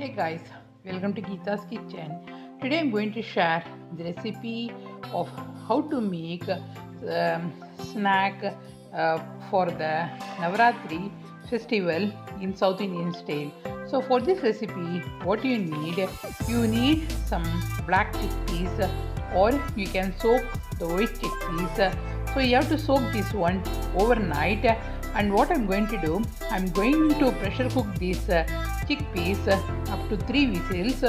Hey guys, welcome to Geeta's Kitchen. Today I'm going to share the recipe of how to make snack for the Navarathiri festival in South Indian style. So for this recipe, what you need some black chickpeas or you can soak the white chickpeas. So you have to soak this one overnight. And what I'm going to do, I'm going to pressure cook these chickpeas up to 3 whistles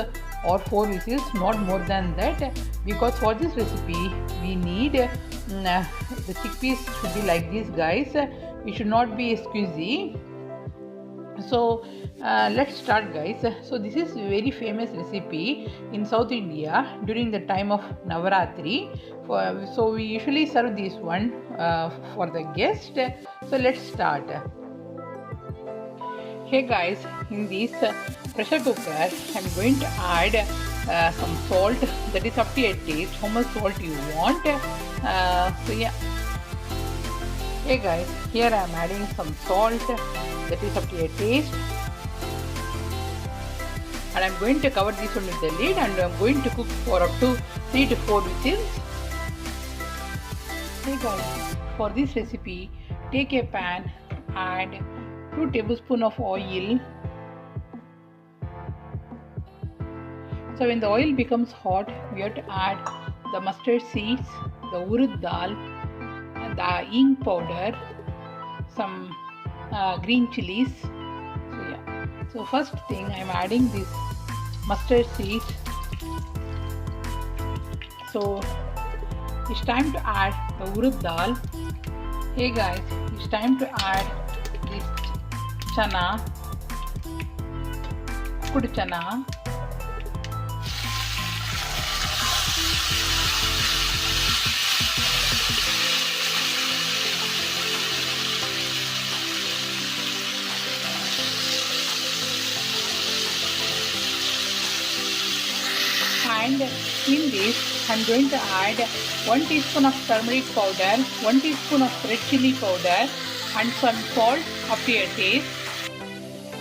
or 4 whistles, not more than that, because for this recipe we need the chickpeas should be like this, guys. It should not be squeezy. So let's start, guys. So this is a very famous recipe in South India during the time of Navarathiri. So we usually serve this one for the guest. So let's start. Hey guys, in this pressure cooker I'm going to add some salt. That is up to your taste, how much salt you want. So yeah. Hey guys, here I am adding some salt, that is up to your taste, and I am going to cover this one with the lid and I am going to cook for up to 3 to 4 whistles. Hey guys, for this recipe take a pan, add 2 tablespoons of oil. So when the oil becomes hot, we have to add the mustard seeds, the urud dal, the hing powder, some green chilies. So yeah, so first thing I am adding this mustard seeds. So it's time to add the urud dal. Hey guys, it's time to add this chana, cooked chana. And in this I am going to add 1 teaspoon of turmeric powder, 1 teaspoon of red chili powder and some salt up to your taste.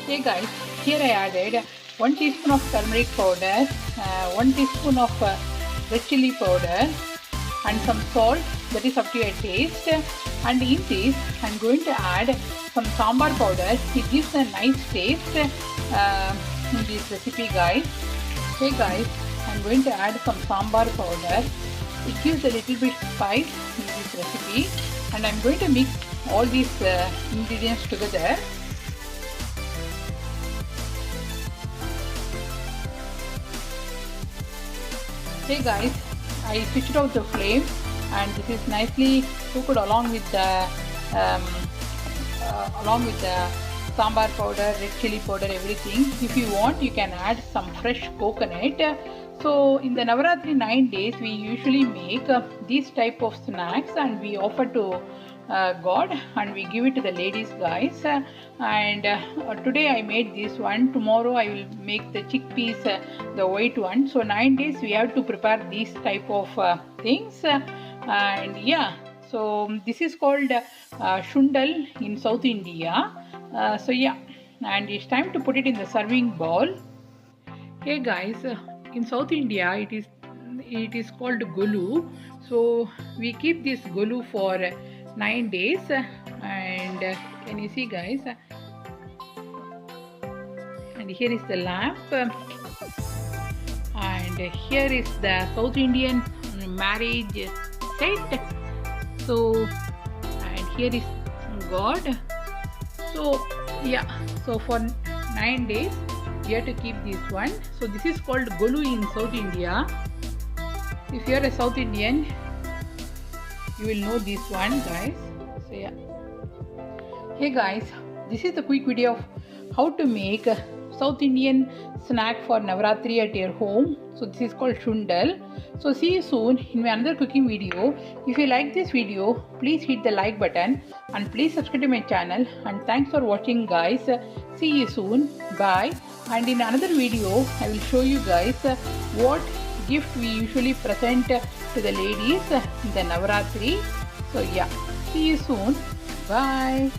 Hey guys, here I added 1 teaspoon of turmeric powder, 1 teaspoon of red chili powder and some salt, that is up to your taste. And in this I am going to add some sambar powder. It gives a nice taste in this recipe, guys. Hey guys, I am going to add some sambar powder. It gives a little bit spice in this recipe, and I am going to mix all these ingredients together. Hey guys, I switched off the flame and this is nicely cooked along with the sambar powder, red chili powder, everything. If you want, you can add some fresh coconut. So in the Navarathiri 9 days, we usually make these type of snacks and we offer to God and we give it to the ladies, guys. And today I made this one. Tomorrow I will make the chickpeas, the white one. So 9 days we have to prepare these type of things. And yeah, so this is called shundal in South India. So yeah, and it's time to put it in the serving bowl. Hey guys, in South India it is called golu. So we keep this golu for 9 days. And can you see, guys? And here is the lamp. And here is the South Indian marriage set. So and here is God. So yeah, so for 9 days you have to keep this one. So this is called golu in South India. If you are a South Indian, you will know this one, guys. So yeah. Hey guys, this is the quick video of how to make a South Indian snack for Navarathiri at your home. So this is called shundal. So see you soon in my another cooking video. If you like this video, please hit the like button and please subscribe to my channel. And thanks for watching, guys. See you soon. Bye. And in another video, I will show you guys what gift we usually present to the ladies in the Navarathiri. So yeah, see you soon. Bye.